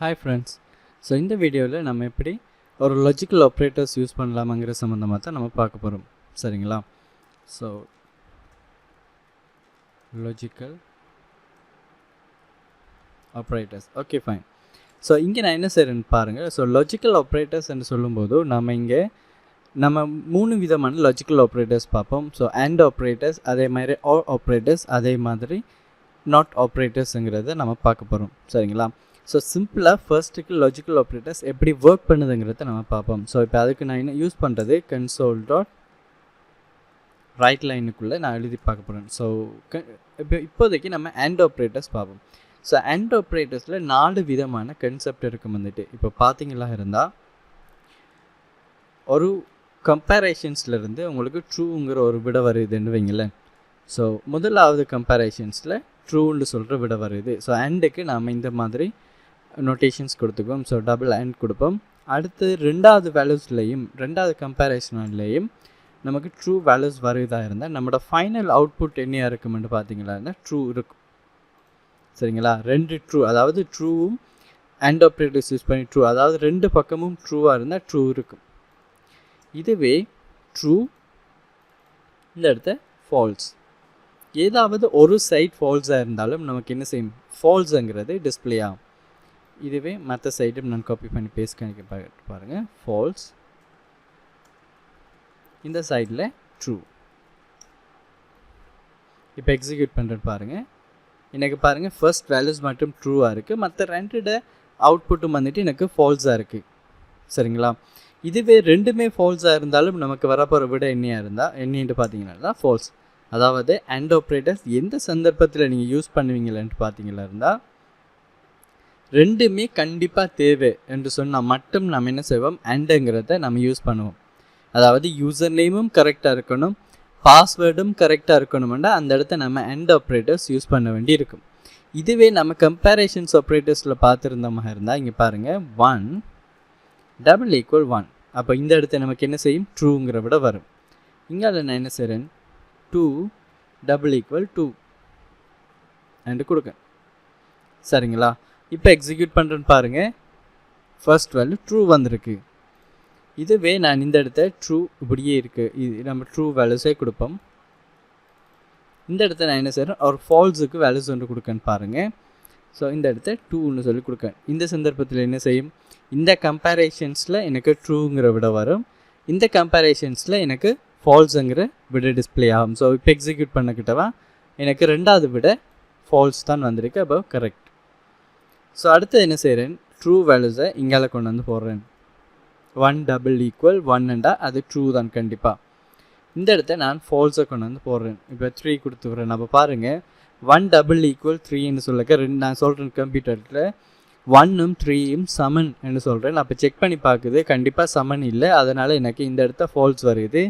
Hi friends. So இந்த வீடியோவில் நம்ம எப்படி ஒரு லாஜிக்கல் ஆப்ரேட்டர்ஸ் யூஸ் பண்ணலாமாங்கிற சம்மந்தமாக தான் நம்ம பார்க்க போகிறோம். சரிங்களா? So logical operators. Okay fine. So இங்கே நான் என்ன செய்கிறேன்னு பாருங்கள். ஸோ லாஜிக்கல் ஆப்ரேட்டர்ஸ் என்று சொல்லும்போது நம்ம 3 விதமான லாஜிக்கல் ஆப்ரேட்டர்ஸ் பார்ப்போம். ஸோ அண்ட் ஆப்ரேட்டர்ஸ், அதே மாதிரி ஆர் ஆப்ரேட்டர்ஸ், அதே மாதிரி நாட் ஆப்ரேட்டர்ஸுங்கிறத நம்ம பார்க்க போகிறோம். சரிங்களா? ஸோ சிம்பிளாக ஃபர்ஸ்ட்டுக்கு லாஜிக்கல் ஆப்ரேட்டர்ஸ் எப்படி ஒர்க் பண்ணுதுங்கிறத நம்ம பார்ப்போம். ஸோ இப்போ அதுக்கு நான் என்ன யூஸ் பண்ணுறது, கன்சோல் டாட் ரைட் லைனுக்குள்ளே நான் எழுதி பார்க்க போகிறேன். ஸோ இப்போதைக்கு நம்ம அண்ட் ஆப்ரேட்டர்ஸ் பார்ப்போம். ஸோ அண்ட் ஆப்ரேட்டர்ஸில் 4 விதமான கன்செப்ட் இருக்கும். இப்போ பார்த்தீங்களா இருந்தால் ஒரு கம்பேரிஷன்ஸ்லேருந்து உங்களுக்கு ட்ரூங்கிற ஒரு விட வருதுன்னு வைங்களேன். ஸோ முதலாவது கம்பேரிஷன்ஸில் ட்ரூன்னு சொல்கிற விட வருது. ஸோ அண்டுக்கு நாம் இந்த மாதிரி நோட்டேஷன்ஸ் கொடுத்துக்குவோம். ஸோ டபுள் அண்ட் கொடுப்போம். அடுத்து ரெண்டாவது வேல்யூஸ்லேயும் ரெண்டாவது கம்பேரிஷன்லேயும் நமக்கு ட்ரூ வேல்யூஸ் வருவதாக இருந்தால் நம்மளோட ஃபைனல் அவுட்புட் என்னையாக இருக்குமென்று பார்த்தீங்களா இருந்தால் ட்ரூ இருக்கும். சரிங்களா? 2 ட்ரூ, அதாவது ட்ரூவும் அண்ட் ஆப்ரேட்டர்ஸ் யூஸ் பண்ணி ட்ரூ, அதாவது 2 பக்கமும் ட்ரூவாக இருந்தால் ட்ரூ இருக்கும். இதுவே ட்ரூ இந்த இடத்த ஃபால்ஸ், ஏதாவது ஒரு சைட் ஃபால்ஸாக இருந்தாலும் நமக்கு என்ன செய்யும், ஃபால்ஸுங்கிறது டிஸ்பிளே ஆகும். இதுவே மற்ற சைடும் நான் காப்பி பண்ணி பேஸ்ட் கணிக்க பாருங்கள். ஃபால்ஸ், இந்த சைடில் ட்ரூ. இப்போ எக்ஸிக்யூட் பண்ணுறது பாருங்கள். எனக்கு பாருங்கள் ஃபர்ஸ்ட் வேல்யூஸ் மட்டும் ட்ரூவாக இருக்குது, மற்ற 2 அவுட்புட்டும் எனக்கு ஃபால்ஸாக இருக்குது. சரிங்களா? இதுவே ரெண்டுமே ஃபால்ஸாக இருந்தாலும் நமக்கு வரப்போகிற விட என்னன்ட்டு பார்த்தீங்கன்னா ஃபால்ஸ். அதாவது அண்ட் ஆப்ரேட்டர்ஸ் எந்த சந்தர்ப்பத்தில் நீங்கள் யூஸ் பண்ணுவீங்களேன்ட்டு பார்த்தீங்களா இருந்தால் ரெண்டுமே கண்டிப்பாக தேவை என்று சொன்னால் மட்டும் நம்ம என்ன செய்வோம், அண்டுங்கிறத நம்ம யூஸ் பண்ணுவோம். அதாவது யூசர் நேமும் கரெக்டாக இருக்கணும், பாஸ்வேர்டும் கரெக்டாக இருக்கணும்னா அந்த இடத்த நம்ம அண்ட் ஆப்ரேட்டர்ஸ் யூஸ் பண்ண வேண்டி இருக்கும். இதுவே நம்ம கம்பேரிஷன்ஸ் ஆப்ரேட்டர்ஸில் பார்த்துருந்தோமா இருந்தால் இங்கே பாருங்கள் 1 = 1. அப்போ இந்த இடத்த நமக்கு என்ன செய்யும், ட்ரூங்கிற விட வரும். இங்கே நான் என்ன செய்கிறேன், 2 = 2 என்று கொடுக்க. சரிங்களா? இப்போ எக்ஸிக்யூட் பண்ணுறேன்னு பாருங்கள். ஃபர்ஸ்ட் வேல்யூ ட்ரூ வந்திருக்கு. இதுவே நான் இந்த இடத்த ட்ரூ இப்படியே இருக்குது, இது நம்ம ட்ரூ வேல்யூஸே கொடுப்போம். இந்த இடத்த நான் என்ன செய்கிறேன், ஒரு ஃபால்ஸுக்கு வேல்யூஸ் ஒன்று கொடுக்கன்னு பாருங்கள். ஸோ இந்த இடத்த 2ன்னு சொல்லி கொடுக்கேன். இந்த சந்தர்ப்பத்தில் என்ன செய்யும், இந்த கம்பேரிஷன்ஸில் எனக்கு ட்ரூங்கிற விட வரும், இந்த கம்பேரிஷன்ஸில் எனக்கு ஃபால்ஸுங்கிற விட டிஸ்பிளே ஆகும். ஸோ இப்போ எக்ஸிக்யூட் பண்ணிக்கிட்டவா எனக்கு ரெண்டாவது விட ஃபால்ஸ் தான் வந்திருக்கு. அப்போ கரெக்ட். ஸோ அடுத்து என்ன செய்கிறேன், ட்ரூ வேல்யூஸை இங்கால கொண்டு வந்து போடுறேன். 1 = 1 அது ட்ரூ தான் கண்டிப்பாக. இந்த இடத்த நான் ஃபால்ஸை கொண்டு வந்து போடுறேன். இப்போ 3 கொடுத்துக்கிறேன். அப்போ பாருங்கள் 1 = 3ன்னு சொல்லிக்க நான் சொல்கிறேன், கம்ப்யூட்டரில் 1ம் 3ம் சமன் என்று சொல்கிறேன். அப்போ செக் பண்ணி பார்க்குது, கண்டிப்பாக சமன் இல்லை, அதனால் எனக்கு இந்த இடத்த ஃபால்ஸ் வருது.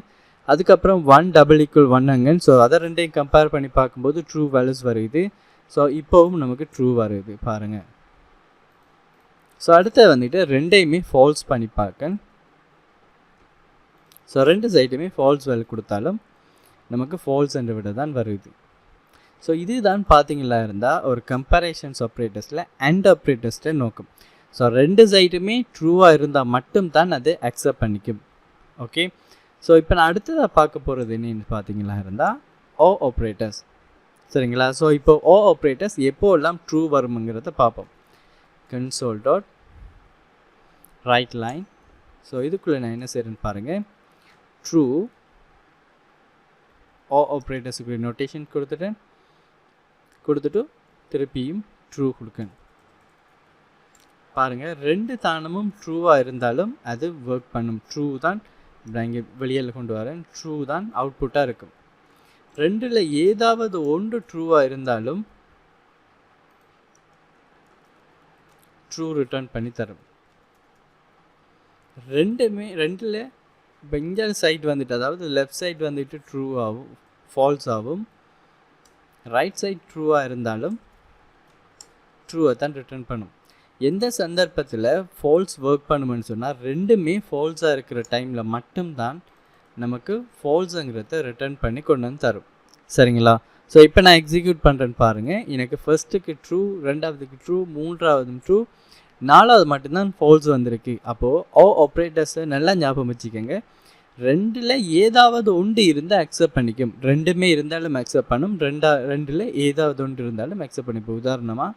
அதுக்கப்புறம் 1 = 1 ஸோ அதை ரெண்டையும் கம்பேர் பண்ணி பார்க்கும்போது ட்ரூ வேல்யூஸ் வருது. ஸோ இப்போவும் நமக்கு ட்ரூ வருது பாருங்கள். ஸோ அடுத்து ரெண்டையுமே ஃபால்ஸ் பண்ணி பார்க்க. ஸோ 2 சைடுமே ஃபால்ஸ் வேல்யூ கொடுத்தாலும் நமக்கு ஃபால்ஸ் என்ற விட தான் வருது. ஸோ இதுதான் பார்த்தீங்களா இருந்தால் ஒரு கம்பேரிஷன்ஸ் ஆப்ரேட்டர்ஸில் அண்ட் ஆப்ரேட்டர்ஸில் நோக்கம். ஸோ 2 சைடுமே ட்ரூவாக இருந்தால் மட்டும்தான் அது அக்செப்ட் பண்ணிக்கும். ஓகே. ஸோ இப்போ நான் அடுத்ததாக பார்க்க போகிறது என்னன்னு பார்த்தீங்களா இருந்தால் ஓ ஆப்ரேட்டர்ஸ். சரிங்களா? ஸோ இப்போ ஓ ஆப்ரேட்டர்ஸ் எப்போல்லாம் ட்ரூ வருமுங்கிறத பார்ப்போம். Console dot right line. So இதுக்குள்ளே நான் என்ன செய்கிறேன்னு பாருங்கள், ட்ரூ ஓ ஆப்ரேட்டர்ஸுக்குரிய நோட்டேஷன் கொடுத்துட்டு திருப்பியும் ட்ரூ கொடுக்கணும். பாருங்கள் 2 தானமும் ட்ரூவாக இருந்தாலும் அது ஒர்க் பண்ணும். ட்ரூ தான் நான் இங்கே வெளியில் கொண்டு வரேன், ட்ரூ தான் அவுட்புட்டாக இருக்கும். 2ல் ஏதாவது ஒன்று ட்ரூவாக இருந்தாலும் ட்ரூ ரிட்டர்ன் பண்ணி தரும். 2ல் இப்போ இங்கே சைட் அதாவது லெஃப்ட் சைட் ட்ரூ ஆகும், ஃபால்ஸ் ஆகும். ரைட் சைட் ட்ரூவாக இருந்தாலும் ட்ரூவை தான் ரிட்டர்ன் பண்ணும். எந்த சந்தர்ப்பத்தில் ஃபால்ஸ் ஒர்க் பண்ணுமென்னு சொன்னால் 2மே ஃபால்ஸாக இருக்கிற டைமில் மட்டும்தான் நமக்கு ஃபால்ஸுங்கிறத ரிட்டர்ன் பண்ணி கொண்டு வந்து தரும். சரிங்களா? ஸோ இப்போ நான் எக்ஸிக்யூட் பண்ணுறேன்னு பாருங்கள். எனக்கு ஃபர்ஸ்ட்டுக்கு ட்ரூ, ரெண்டாவதுக்கு ட்ரூ, மூன்றாவதும் ட்ரூ, நாலாவது மட்டும்தான் ஃபால்ஸ் வந்திருக்கு. அப்போது ஓ ஆப்ரேட்டர்ஸை நல்லா ஞாபகம் வச்சுக்கோங்க. ரெண்டில் ஏதாவது ஒன்று இருந்தால் அக்செப்ட் பண்ணிக்கும். ரெண்டுமே இருந்தாலும் அக்செப்ட் பண்ணும். ரெண்டில் ஏதாவது ஒன்று இருந்தாலும் அக்செப்ட் பண்ணிப்போம். உதாரணமாக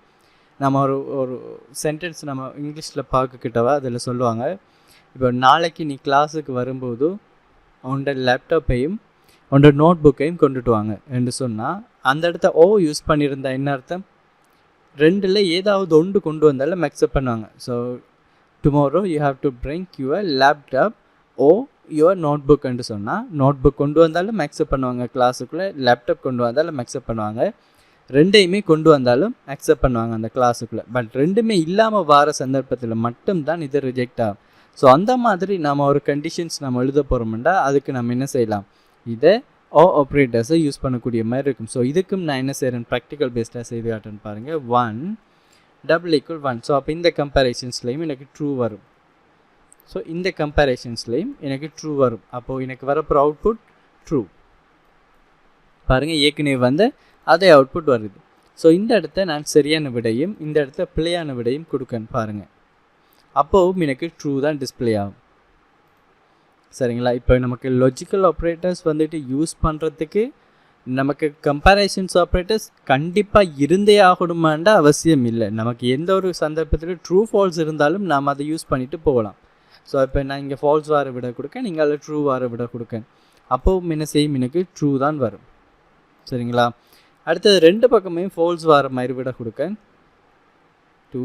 நம்ம ஒரு சென்டென்ஸ் நம்ம இங்கிலீஷில் பார்க்கக்கிட்டவா அதில் சொல்லுவாங்க, இப்போ நாளைக்கு நீ கிளாஸுக்கு வரும்போது உன்னோட லேப்டாப்பையும் உன்னோட நோட் புக்கையும் கொண்டுட்டு வாங்க என்று சொன்னால் அந்த இடத்த ஓ யூஸ் பண்ணியிருந்தா என்ன அர்த்தம்? ரெண்டில் ஏதாவது ஒன்று கொண்டு வந்தாலும் அக்செப்ட் பண்ணுவாங்க. So tomorrow you have to bring your laptop or your notebook என்று சொன்னால் நோட் புக் கொண்டு வந்தாலும் அக்செப்ட் பண்ணுவாங்க கிளாஸுக்குள்ளே, லேப்டாப் கொண்டு வந்தாலும் அக்செப்ட் பண்ணுவாங்க. ரெண்டையுமே கொண்டு வந்தாலும் அக்செப்ட் பண்ணுவாங்க அந்த கிளாஸுக்குள்ளே. பட் ரெண்டுமே இல்லாமல் வார சந்தர்ப்பத்தில் மட்டும்தான் இது ரிஜெக்ட் ஆகும். ஸோ அந்த மாதிரி நம்ம ஒரு கண்டிஷன்ஸ் நம்ம எழுத போகிறோம்னா அதுக்கு நம்ம என்ன செய்யலாம், இதை ஓ ஆப்ரேட்டர்ஸை யூஸ் பண்ணக்கூடிய மாதிரி இருக்கும். ஸோ இதுக்கும் நான் என்ன செய்கிறேன், ப்ராக்டிக்கல் பேஸ்டாக செய்து காட்டுன்னு பாருங்கள். 1 = 1. ஸோ அப்போ இந்த கம்பேரிஷன்ஸ்லேயும் எனக்கு ட்ரூ வரும். ஸோ இந்த கம்பேரிஷன்ஸ்லேயும் எனக்கு ட்ரூ வரும். அப்போது எனக்கு வரப்போகிற அவுட்புட் ட்ரூ. பாருங்கள், ஏற்கனவே வந்து அதே அவுட்புட் வருது. ஸோ இந்த இடத்த நான் சரியான விடையும் இந்த இடத்த பிழையான விடையும் கொடுக்கன்னு பாருங்கள். அப்போவும் எனக்கு ட்ரூ தான் டிஸ்பிளே ஆகும். சரிங்களா? இப்போ நமக்கு லாஜிக்கல் ஆப்ரேட்டர்ஸ் வந்துட்டு யூஸ் பண்ணுறதுக்கு நமக்கு கம்பேரிசன்ஸ் ஆப்ரேட்டர்ஸ் கண்டிப்பாக இருந்தே ஆகணுமான்ற அவசியம் இல்லை. நமக்கு எந்த ஒரு சந்தர்ப்பத்தில் ட்ரூ ஃபால்ஸ் இருந்தாலும் நாம் அதை யூஸ் பண்ணிவிட்டு போகலாம். ஸோ இப்போ நான் இங்கே ஃபால்ஸ் வார விட கொடுக்கேன், நீங்கள் அதில் ட்ரூ வார விட கொடுக்கேன். அப்போவும் என்ன செய்யும், எனக்கு ட்ரூ தான் வரும். சரிங்களா? அடுத்தது ரெண்டு பக்கமே ஃபால்ஸ் வார மாதிரி விட கொடுக்கேன். 2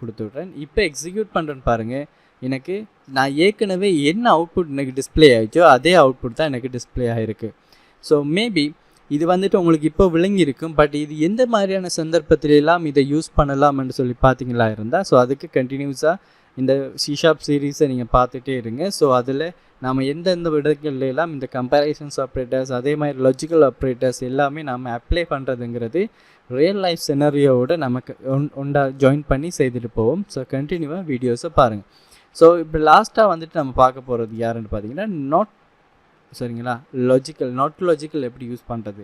கொடுத்து விட்றேன். இப்போ எக்ஸிக்யூட் பண்ணுறேன்னு பாருங்கள். எனக்கு நான் ஏற்கனவே என்ன அவுட்புட் எனக்கு டிஸ்பிளே ஆகிச்சோ அதே அவுட்புட் தான் எனக்கு டிஸ்பிளே ஆகிருக்கு. ஸோ மேபி இது வந்துட்டு உங்களுக்கு இப்போ விளங்கியிருக்கும். பட் இது எந்த மாதிரியான சந்தர்ப்பத்திலெல்லாம் இதை யூஸ் பண்ணலாம்னு சொல்லி பார்த்தீங்களா இருந்தால், ஸோ அதுக்கு கண்டினியூஸாக இந்த C# சீரீஸை நீங்கள் பார்த்துட்டே இருங்க. ஸோ அதில் நாம் எந்தெந்த இடங்கள்லாம் இந்த கம்பேரிசன்ஸ் ஆப்ரேட்டர்ஸ் அதே மாதிரி லாஜிக்கல் ஆப்ரேட்டர்ஸ் எல்லாமே நாம் அப்ளை பண்ணுறதுங்கிறது ரியல் லைஃப் சினரியோவோட நமக்கு ஜாயின் பண்ணி செய்துட்டு போவோம். ஸோ கண்டினியூவாக வீடியோஸை பாருங்கள். ஸோ இப்போ லாஸ்ட்டாக வந்துட்டு நம்ம பார்க்க போகிறது யாருன்னு பார்த்தீங்கன்னா சரிங்களா, நாட் லாஜிக்கல் எப்படி யூஸ் பண்ணுறது,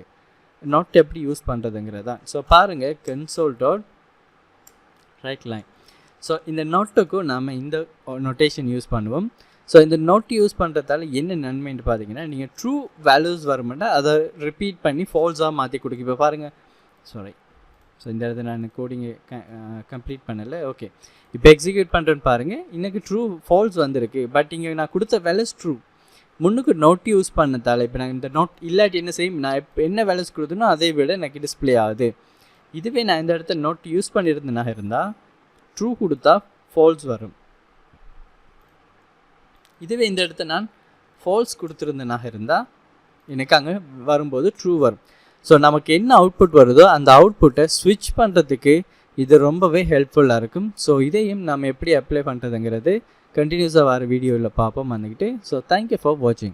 எப்படி யூஸ் பண்ணுறதுங்கிறது தான். ஸோ பாருங்கள், console.writeLine. ஸோ இந்த நோட்டுக்கும் நாம் இந்த நோட்டேஷன் யூஸ் பண்ணுவோம். ஸோ இந்த நோட் யூஸ் பண்ணுறதால என்ன நன்மைன்னு பார்த்தீங்கன்னா, நீங்கள் ட்ரூ வேல்யூஸ் வரமாட்டா அதை ரிப்பீட் பண்ணி ஃபால்ஸாக மாற்றி கொடுக்கும். இப்போ பாருங்கள், ஸோ இந்த இடத்துல நான் கோடிங்கை கம்ப்ளீட் பண்ணலை. ஓகே, இப்போ எக்ஸிக்யூட் பண்ணுறேன்னு பாருங்கள். எனக்கு ட்ரூ ஃபால்ஸ் வந்திருக்கு. பட் இங்கே நான் கொடுத்த வேல்யூஸ் ட்ரூ. முன்னுக்கு நோட் யூஸ் பண்ணதால் இப்போ நான் இந்த நோட் இல்லாட்டி என்ன செய்யும், நான் இப்போ என்ன வேல்யூஸ் கொடுத்தனோ அதை விட எனக்கு டிஸ்பிளே ஆகுது. இதுவே நான் இந்த இடத்துல நோட் யூஸ் பண்ணியிருந்தேனா இருந்தால் ட்ரூ கொடுத்தா ஃபால்ஸ் வரும். இதுவே இந்த இடத்த நான் ஃபால்ஸ் கொடுத்துருந்தேனாக இருந்தால் எனக்கு அங்கே வரும்போது ட்ரூ வரும். ஸோ நமக்கு என்ன அவுட்புட் வருதோ அந்த அவுட்புட்டை ஸ்விட்ச் பண்ணுறதுக்கு இது ரொம்பவே ஹெல்ப்ஃபுல்லாக இருக்கும். ஸோ இதையும் நம்ம எப்படி அப்ளை பண்ணுறதுங்கிறது கண்டினியூஸாக வர வீடியோவில் பார்ப்போம் வந்துக்கிட்டு. ஸோ தேங்க்யூ ஃபார் வாட்சிங்.